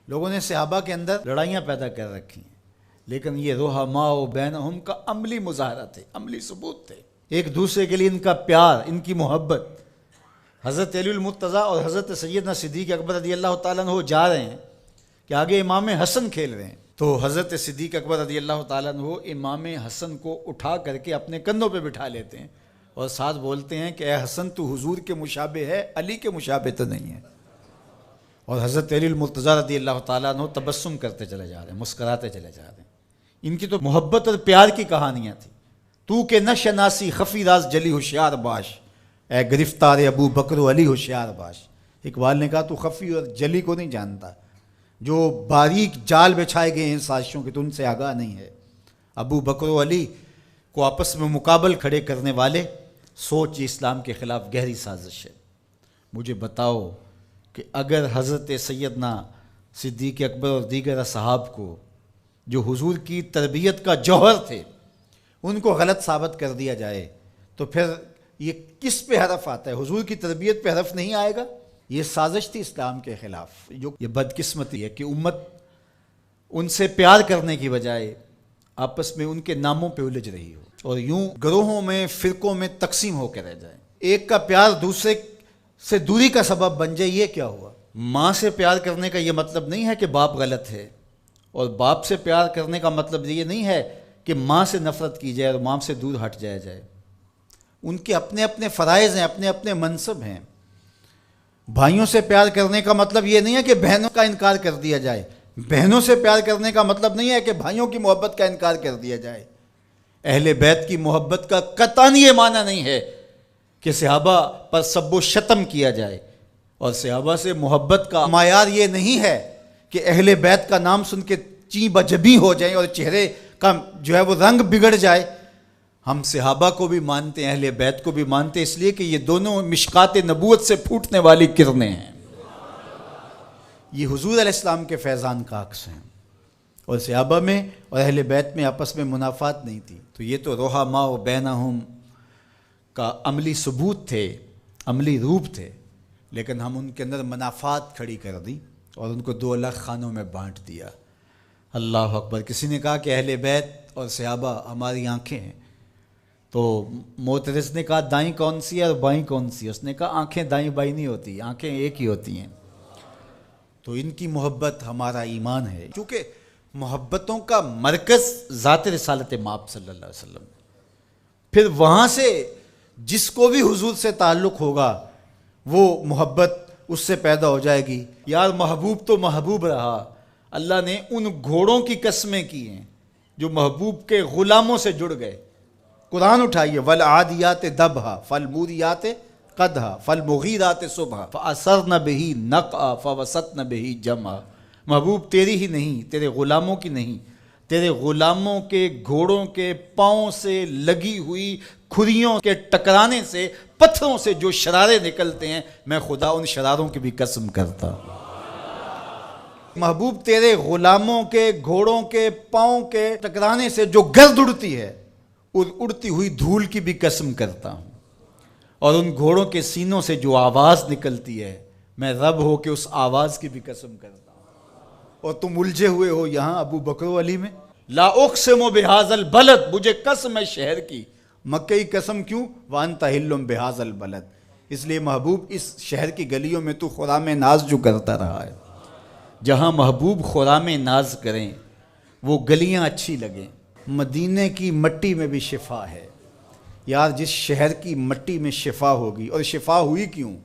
لوگوں نے صحابہ کے اندر لڑائیاں پیدا کر رکھی ہیں، لیکن یہ رحماء بینہم کا عملی مظاہرہ تھے، عملی ثبوت تھے، ایک دوسرے کے لیے ان کا پیار، ان کی محبت۔ حضرت علی المرتضیٰ اور حضرت سیدنا صدیق اکبر رضی اللہ تعالیٰ عنہ جا رہے ہیں کہ آگے امام حسن کھیل رہے ہیں، تو حضرت صدیق اکبر رضی اللہ تعالیٰ عنہ امام حسن کو اٹھا کر کے اپنے کندھوں پہ بٹھا لیتے ہیں اور ساتھ بولتے ہیں کہ اے حسن تو حضور کے مشابہ ہے، علی کے مشابہ تو نہیں ہے۔ اور حضرت علی المرتضیٰ رضی اللہ تعالیٰ عنہ تبسم کرتے چلے جا رہے ہیں، مسکراتے چلے جا رہے ہیں۔ ان کی تو محبت اور پیار کی کہانیاں تھیں۔ تو کہ نہ شناسی خفی راز جلی ہوشیار باش، اے گرفتار ابو بکر و علی ہوشیار باش۔ اقبال نے کہا تو خفی اور جلی کو نہیں جانتا، جو باریک جال بچھائے گئے ہیں سازشوں کے تو ان سے آگاہ نہیں ہے۔ ابو بکر و علی کو آپس میں مقابل کھڑے کرنے والے سوچ یہ اسلام کے خلاف گہری سازش ہے۔ مجھے بتاؤ کہ اگر حضرت سیدنا صدیق اکبر اور دیگر اصحاب کو جو حضور کی تربیت کا جوہر تھے ان کو غلط ثابت کر دیا جائے تو پھر یہ کس پہ حرف آتا ہے؟ حضور کی تربیت پہ حرف نہیں آئے گا۔ یہ سازش تھی اسلام کے خلاف، جو یہ بدقسمتی ہے کہ امت ان سے پیار کرنے کی بجائے آپس میں ان کے ناموں پہ الجھ رہی ہو اور یوں گروہوں میں فرقوں میں تقسیم ہو کے رہ جائے۔ ایک کا پیار دوسرے سے دوری کا سبب بن جائے، یہ کیا ہوا؟ ماں سے پیار کرنے کا یہ مطلب نہیں ہے کہ باپ غلط ہے، اور باپ سے پیار کرنے کا مطلب یہ نہیں ہے کہ ماں سے نفرت کی جائے اور ماں سے دور ہٹ جایا جائے۔ ان کے اپنے اپنے فرائض ہیں، اپنے اپنے منصب ہیں۔ بھائیوں سے پیار کرنے کا مطلب یہ نہیں ہے کہ بہنوں کا انکار کر دیا جائے، بہنوں سے پیار کرنے کا مطلب نہیں ہے کہ بھائیوں کی محبت کا انکار کر دیا جائے۔ اہل بیت کی محبت کا قطعاً یہ معنی نہیں ہے کہ صحابہ پر سب و شتم کیا جائے، اور صحابہ سے محبت کا معیار یہ نہیں ہے کہ اہل بیت کا نام سن کے چیں بجبی ہو جائیں اور چہرے کا جو ہے وہ رنگ بگڑ جائے۔ ہم صحابہ کو بھی مانتے ہیں، اہل بیت کو بھی مانتے ہیں، اس لیے کہ یہ دونوں مشکات نبوت سے پھوٹنے والی کرنیں ہیں، یہ حضور علیہ السلام کے فیضان کا عکس ہیں۔ اور صحابہ میں اور اہل بیت میں آپس میں منافات نہیں تھی، تو یہ تو رحماء بینہم کا عملی ثبوت تھے، عملی روپ تھے، لیکن ہم ان کے اندر منافات کھڑی کر دی اور ان کو دو الگ خانوں میں بانٹ دیا۔ اللہ اکبر۔ کسی نے کہا کہ اہل بیت اور صحابہ ہماری آنکھیں ہیں، تو معترض نے کہا دائیں کون سی ہے اور بائیں کون سی ہے؟ اس نے کہا آنکھیں دائیں بائیں نہیں ہوتی، آنکھیں ایک ہی ہوتی ہیں۔ تو ان کی محبت ہمارا ایمان ہے، کیونکہ محبتوں کا مرکز ذات رسالت مآب صلی اللہ علیہ وسلم، پھر وہاں سے جس کو بھی حضور سے تعلق ہوگا وہ محبت اس سے پیدا ہو جائے گی۔ یار محبوب تو محبوب رہا، اللہ نے ان گھوڑوں کی قسمیں کی ہیں جو محبوب کے غلاموں سے جڑ گئے۔ قرآن اٹھائیے، والعادیات ضبحا فالموریات قدحا فالمغیرات صبحا فاثرن بہ نقعا فوسطن بہ جمعا۔ محبوب تیری ہی نہیں، تیرے غلاموں کی نہیں، تیرے غلاموں کے گھوڑوں کے پاؤں سے لگی ہوئی کھریوں کے ٹکرانے سے، پتھروں سے جو شرارے نکلتے ہیں، میں خدا ان شراروں کی بھی قسم کرتا ہوں۔ محبوب تیرے غلاموں کے گھوڑوں کے پاؤں کے ٹکرانے سے جو گرد اڑتی ہے، اڑتی ہوئی دھول کی بھی قسم کرتا ہوں، اور ان گھوڑوں کے سینوں سے جو آواز نکلتی ہے، میں رب ہو کے اس آواز کی بھی قسم کرتا ہوں۔ اور تم الجھے ہوئے ہو یہاں ابو بکر و علی میں۔ لا اقسم بہذا البلد، مجھے قسم ہے شہر کی، مکہ کی قسم کیوں؟ وانت حل بہذا البلد، اس لیے محبوب اس شہر کی گلیوں میں تو خرام ناز جو کرتا رہا ہے۔ جہاں محبوب خرام ناز کریں وہ گلیاں اچھی لگیں۔ مدینے کی مٹی میں بھی شفا ہے یار، جس شہر کی مٹی میں شفا ہوگی، اور شفا ہوئی کیوں؟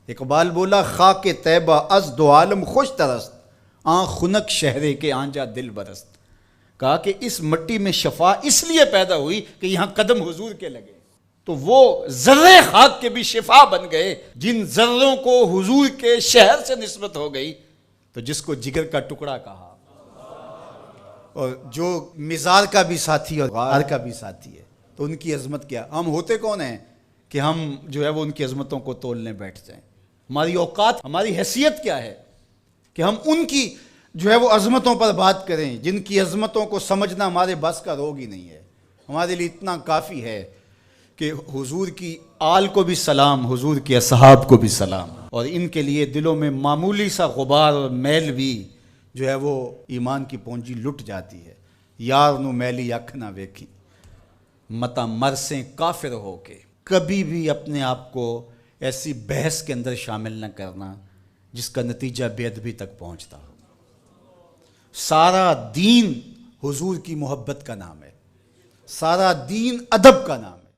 اقبال بولا خاک طیبہ از دو عالم خوش ترست، آن خنک شہرے کے آنجا دل برست۔ کہا کہ اس مٹی میں شفا اس لیے پیدا ہوئی کہ یہاں قدم حضور کے لگے، تو وہ ذرے خاک کے بھی شفا بن گئے۔ جن ذروں کو حضور کے شہر سے نسبت ہو گئی، تو جس کو جگر کا ٹکڑا کہا، اور جو مزار کا بھی ساتھی اور غار کا بھی ساتھی ہے، تو ان کی عظمت کیا؟ ہم ہوتے کون ہیں کہ ہم جو ہے وہ ان کی عظمتوں کو تولنے بیٹھ جائیں؟ ہماری اوقات، ہماری حیثیت کیا ہے کہ ہم ان کی جو ہے وہ عظمتوں پر بات کریں، جن کی عظمتوں کو سمجھنا ہمارے بس کا روگ ہی نہیں ہے۔ ہمارے لیے اتنا کافی ہے کہ حضور کی آل کو بھی سلام، حضور کے اصحاب کو بھی سلام، اور ان کے لیے دلوں میں معمولی سا غبار اور میل بھی جو ہے وہ ایمان کی پونجی لٹ جاتی ہے. یار نو میلی اکھ نہ ویکھی متا مرسیں کافر ہو کے. کبھی بھی اپنے آپ کو ایسی بحث کے اندر شامل نہ کرنا جس کا نتیجہ بے ادبی تک پہنچتا ہو. سارا دین حضور کی محبت کا نام ہے، سارا دین ادب کا نام ہے.